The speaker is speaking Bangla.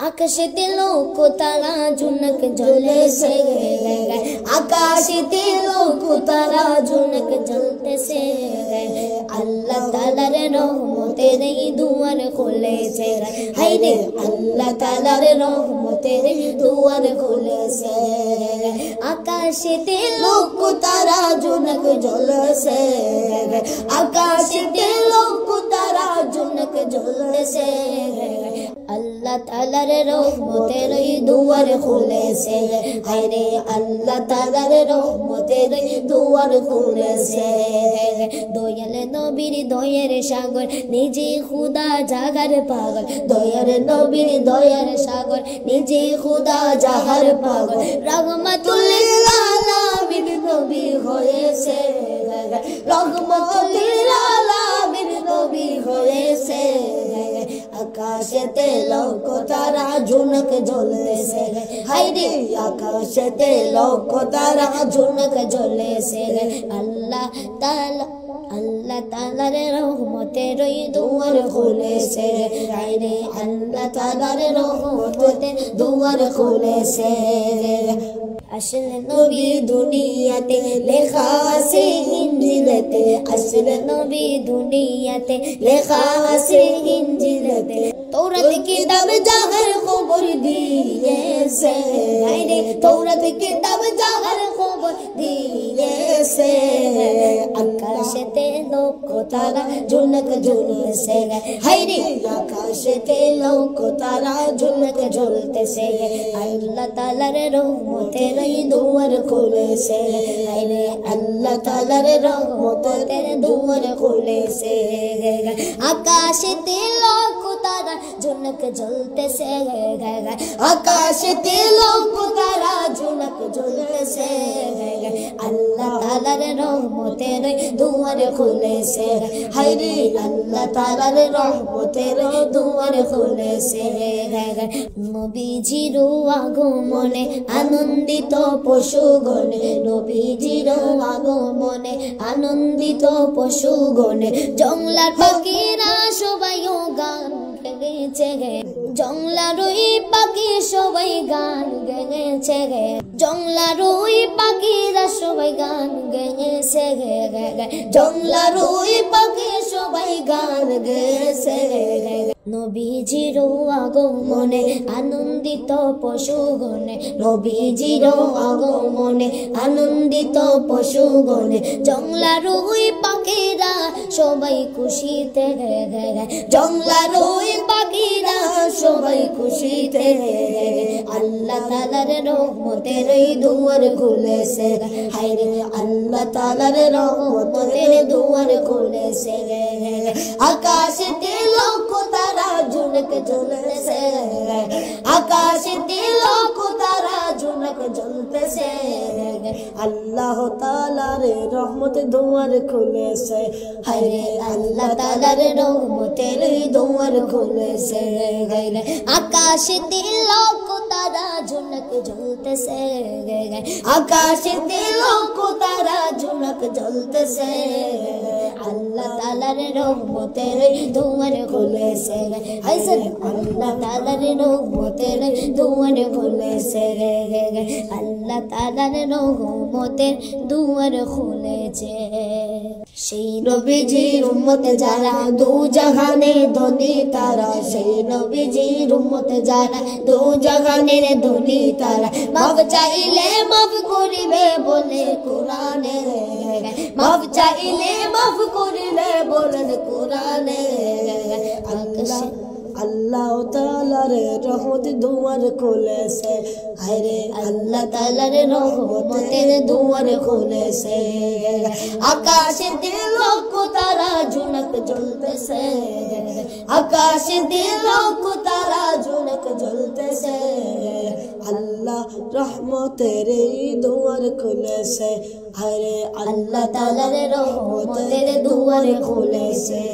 আকাশেতে লোক তারা ঝুনক জ্বলেছে, আকাশেতে লোক তারা ঝুনক জ্বলতেছে। আল্লাহ তাআলার রহমতের এই দুয়ার খুলেছে, হায়রে আল্লাহ তাআলার রহমতের দুয়ার খুলেছে। আকাশেতে লোক তারা ঝুনক জ্বলেছে, আকাশেতে লোক তারা ঝুনক জ্বলতেছে। আল্লাহ তাআলার রহমতের এই দুয়ার খুলেছে, হায়রে আল্লাহ তাআলার রহমতের এই দুয়ার খুলেছে। দয়াল নবীর দয়ার সাগর, নিজে খুদা জাগার পাগল। দয়ার নবীর দয়ার সাগর, নিজে খুদা জাগার পাগল। রহমাতুল লিল আলামিন নবী হয়েছে, রহমাতুল লিল আলামিন নবী হয়েছে। আকাশেতে লোক তারা ঝুনক জ্বলেছে, হায়রে আকাশেতে লোক তারা ঝুনক জ্বলেছে। আল্লাহ তাআলার রহমতের ওই দুয়ার খুলেছে, হায়রে আল্লাহ তাআলার রহমতের দুয়ার খুলেছে। আসলে নবী দুনিয়াতে লেখা আছে ইনজিলেতে, আসলে নবী দুনিয়াতে লেখা আছে ইনজিলেতে। তৌরাত কিতাব যাহার খবর দিয়েছে, হায়রে তৌরাত কিতাব যাহার খবর দিয়েছে। আকাশেতে লোক তারা ঝুনক ঝুলছে, হায়রে আকাশেতে লোক তারা ঝুনক ঝুলতেছে। আল্লাহ তাআলার রহমতের এই দুয়ার খুলেছে, হায়রে আল্লাহ তাআলার রহমতের দুয়ার খুলেছে। আকাশেতে লোক তারা ঝুনক জ্বলতেছে, আকাশেতে লোক তারা ঝুনক জ্বলতেছে। আল্লাহ তাআলার রহমতের দুয়ার খুলেছে, হায়রে আল্লাহ তাআলার রহমতের দুয়ার খুলেছে। নবীজির আগমনে আনন্দিত পশুগণে, নবীজির আগমনে আনন্দিত পশুগণে। জংলার পাখিরা সবাই গান গেয়েছে, জংলার ওই পাখি সবাই গান গেয়েছে, জংলার ওই পাখিরা সবাই গান গেয়েছে, জংলার ওই পাখি সবাই গান গেয়েছে। নবীজির আগমনে আনন্দিত পশুগণে, নবীজির আগমনে আনন্দিত পশুগণে। জংলার ওই পাখিরা সবাই খুশিতে, জংলার ওই পাখিরা সবাই খুশিতে। আল্লাহ তাআলার রহমতের এই দুয়ার খুলেছে, হায়রে আল্লাহ তাআলার রহমতের দুয়ার খুলেছে। আকাশেতে লোক তারা ঝুনক জ্বলতেছে, আকাশেতে লোক তারা ঝুনক জ্বলতেছে। আল্লাহ তাআলার রহমত দুয়ার খুলেছে, হায়রে আল্লাহ তাআলার রহমতের দুয়ার খুলেছে। আকাশেতে লোক তারা ঝুনক জ্বলতেছে, আকাশেতে লোক তারা ঝুনক জ্বলতেছে। আল্লাহ তাআলার রহমতের দুয়ার খুলেছে, হায়রে আল্লাহ তাআলার রহমতের দুয়ার খুলেছে। আল্লাহ তাআলার রহমতের দুয়ার খুলেছে। সেই নবীজির উম্মত যারা দু জাহানের ধনী তারা, সেই নবীজির উম্মত যারা দু জাহানের ধনী তারা। মাফ চাইলে মাফ করিবে বলে কোরআনে, মাফ চাইলে মাফ করিবে বলে কোরআনে। আল্লাহ তাআলার রহমত দুয়ার খুলেছে, হায়রে আল্লাহ তাআলার রহমতের দুয়ার খুলেছে। আকাশেতে লোক তারা ঝুনক জ্বলতেছে, আকাশেতে লোক তারা ঝুনক জ্বলতেছে। আল্লাহ রহমতের দুয়ার খুলেছে, হায়রে আল্লাহ তাআলার রহমতের দুয়ার খুলেছে।